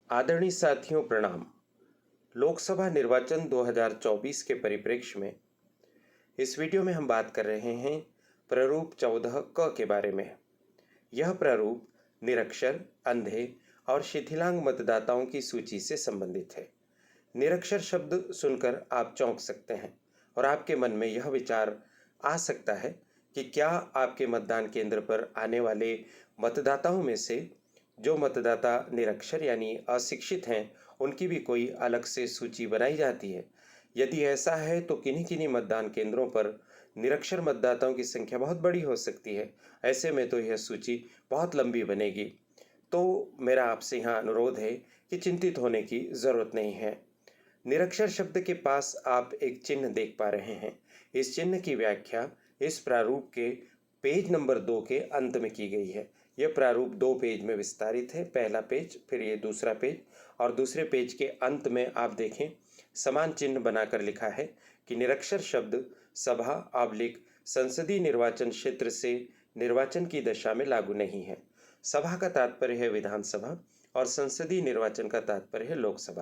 आदरणीय साथियों प्रणाम। लोकसभा निर्वाचन 2024 के परिप्रेक्ष्य में इस वीडियो में हम बात कर रहे हैं प्रारूप 14 क के बारे में। यह प्रारूप निरक्षर, अंधे और शिथिलांग मतदाताओं की सूची से संबंधित है। निरक्षर शब्द सुनकर आप चौंक सकते हैं और आपके मन में यह विचार आ सकता है कि क्या आपके मतदान केंद्र पर आने वाले मतदाताओं में से जो मतदाता निरक्षर यानी अशिक्षित हैं, उनकी भी कोई अलग से सूची बनाई जाती है। यदि ऐसा है तो किन्हीं किन्हीं मतदान केंद्रों पर निरक्षर मतदाताओं की संख्या बहुत बड़ी हो सकती है। ऐसे में तो यह सूची बहुत लंबी बनेगी। तो मेरा आपसे यहाँ अनुरोध है कि चिंतित होने की ज़रूरत नहीं है। निरक्षर शब्द के पास आप एक चिन्ह देख पा रहे हैं। इस चिन्ह की व्याख्या इस प्रारूप के पेज नंबर 2 के अंत में की गई है। यह प्रारूप 2 पेज में विस्तारित है। पहला पेज, फिर ये दूसरा पेज, और दूसरे पेज के अंत में आप देखें समान चिन्ह बनाकर लिखा है कि निरक्षर शब्द सभा आबलिक संसदीय निर्वाचन क्षेत्र से निर्वाचन की दशा में लागू नहीं है। सभा का तात्पर्य है विधानसभा और संसदीय निर्वाचन का तात्पर्य है लोकसभा।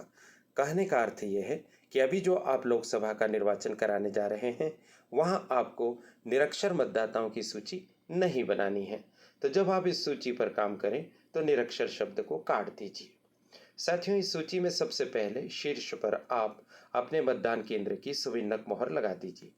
कहने का अर्थ यह है कि अभी जो आप लोकसभा का निर्वाचन कराने जा रहे हैं, वहां आपको निरक्षर मतदाताओं की सूची नहीं बनानी है। तो जब आप इस सूची पर काम करें तो निरक्षर शब्द को काट दीजिए। साथियों, इस सूची में सबसे पहले शीर्ष पर आप अपने मतदान केंद्र की सुविन्नक मोहर लगा दीजिए।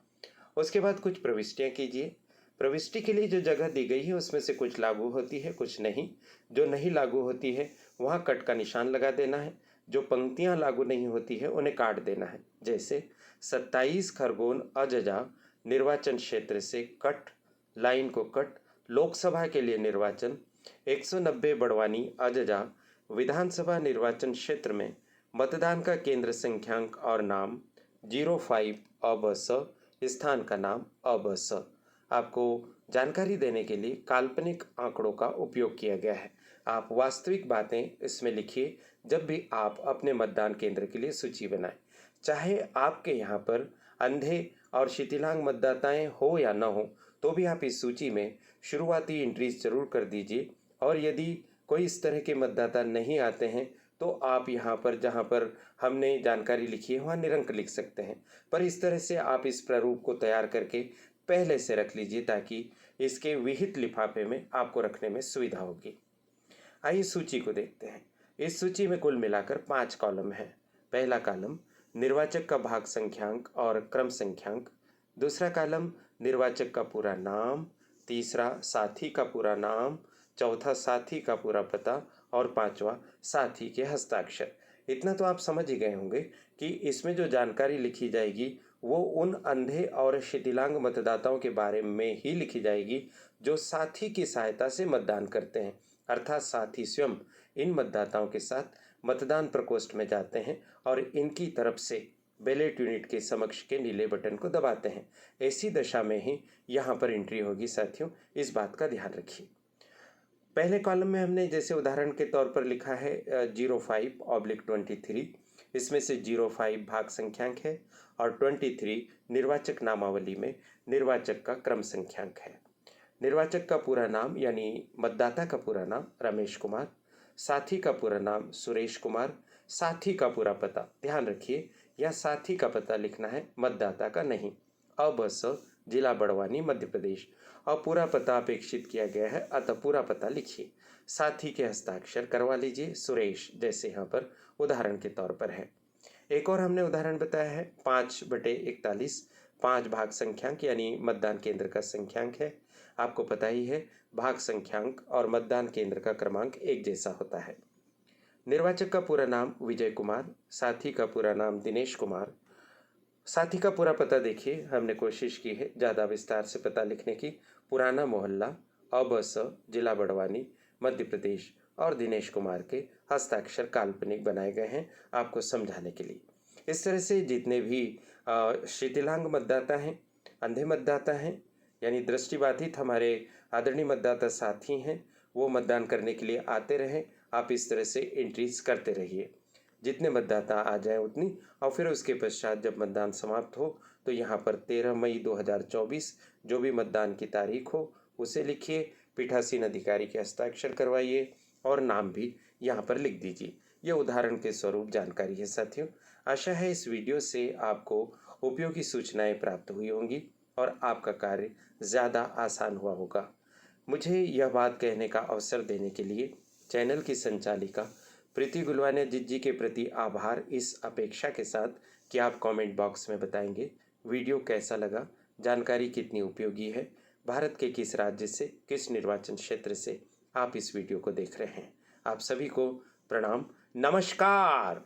उसके बाद कुछ प्रविष्टियां कीजिए। प्रविष्टि के लिए जो जगह दी गई है उसमें से कुछ लागू होती है, कुछ नहीं। जो नहीं लागू होती है वहाँ कट का निशान लगा देना है। जो पंक्तियां लागू नहीं होती है उन्हें काट देना है। जैसे 27 खरगोन अजजा निर्वाचन क्षेत्र से कट, लाइन को कट। लोकसभा के लिए निर्वाचन 190 बड़वानी अजजा विधानसभा निर्वाचन क्षेत्र में मतदान का केंद्र संख्यांक और नाम 05 अबस, स्थान का नाम अबस। आपको जानकारी देने के लिए काल्पनिक आंकड़ों का उपयोग किया गया है। आप वास्तविक बातें इसमें लिखिए जब भी आप अपने मतदान केंद्र के लिए सूची बनाएं। चाहे आपके यहाँ पर अंधे और शिथिलांग मतदाताएं हो या न हो, तो भी आप इस सूची में शुरुआती एंट्रीज जरूर कर दीजिए। और यदि कोई इस तरह के मतदाता नहीं आते हैं तो आप यहाँ पर जहाँ पर हमने जानकारी लिखी है वहाँ निरंक लिख सकते हैं। पर इस तरह से आप इस प्रारूप को तैयार करके पहले से रख लीजिए ताकि इसके विहित लिफाफे में आपको रखने में सुविधा होगी। आइए सूची को देखते हैं। इस सूची में कुल मिलाकर 5 कॉलम है। पहला कॉलम निर्वाचक का भाग संख्यांक और क्रम संख्यांक, दूसरा कॉलम निर्वाचक का पूरा नाम, तीसरा साथी का पूरा नाम, चौथा साथी का पूरा पता और पांचवा साथी के हस्ताक्षर। इतना तो आप समझ ही गए होंगे कि इसमें जो जानकारी लिखी जाएगी वो उन अंधे और शिथिलांग मतदाताओं के बारे में ही लिखी जाएगी जो साथी की सहायता से मतदान करते हैं। अर्थात साथी स्वयं इन मतदाताओं के साथ मतदान प्रकोष्ठ में जाते हैं और इनकी तरफ से बैलेट यूनिट के समक्ष के नीले बटन को दबाते हैं। ऐसी दशा में ही यहाँ पर एंट्री होगी। साथियों, इस बात का ध्यान रखिए। पहले कॉलम में हमने जैसे उदाहरण के तौर पर लिखा है 05/23। इसमें से 05 भाग संख्यांक है और 23 निर्वाचक नामावली में निर्वाचक का क्रम संख्यांक है। निर्वाचक का पूरा नाम यानी मतदाता का पूरा नाम रमेश कुमार, साथी का पूरा नाम सुरेश कुमार, साथी का पूरा पता, ध्यान रखिए यह साथी का पता लिखना है, मतदाता का नहीं। अबस, जिला बड़वानी, मध्य प्रदेश। और पूरा पता अपेक्षित किया गया है, अतः पूरा पता लिखिए। साथी के हस्ताक्षर करवा लीजिए, सुरेश, जैसे यहाँ पर उदाहरण के तौर पर है। एक और हमने उदाहरण बताया है 5/41। 5 भाग संख्यांक यानी मतदान केंद्र का संख्यांक है। आपको पता ही है भाग संख्यांक और मतदान केंद्र का क्रमांक एक जैसा होता है। निर्वाचक का पूरा नाम विजय कुमार, साथी का पूरा नाम दिनेश कुमार। साथी का पूरा पता देखिए, हमने कोशिश की है ज़्यादा विस्तार से पता लिखने की। पुराना मोहल्ला, अबस, जिला बड़वानी, मध्य प्रदेश। और दिनेश कुमार के हस्ताक्षर काल्पनिक बनाए गए हैं आपको समझाने के लिए। इस तरह से जितने भी शिथिलांग मतदाता हैं, अंधे मतदाता हैं यानी दृष्टिबाधित हमारे आदरणीय मतदाता साथी हैं, वो मतदान करने के लिए आते रहें। आप इस तरह से एंट्रीज करते रहिए, जितने मतदाता आ जाएं उतनी। और फिर उसके पश्चात जब मतदान समाप्त हो तो यहाँ पर 13 मई 2024 जो भी मतदान की तारीख हो उसे लिखिए, पीठासीन अधिकारी के हस्ताक्षर करवाइए और नाम भी यहाँ पर लिख दीजिए। ये उदाहरण के स्वरूप जानकारी है साथियों। आशा है इस वीडियो से आपको उपयोगी सूचनाएं प्राप्त हुई होंगी और आपका कार्य ज़्यादा आसान हुआ होगा। मुझे यह बात कहने का अवसर देने के लिए चैनल की संचालिका प्रीति गुलवाने जी के प्रति आभार, इस अपेक्षा के साथ कि आप कमेंट बॉक्स में बताएंगे वीडियो कैसा लगा, जानकारी कितनी उपयोगी है, भारत के किस राज्य से, किस निर्वाचन क्षेत्र से आप इस वीडियो को देख रहे हैं। आप सभी को प्रणाम, नमस्कार।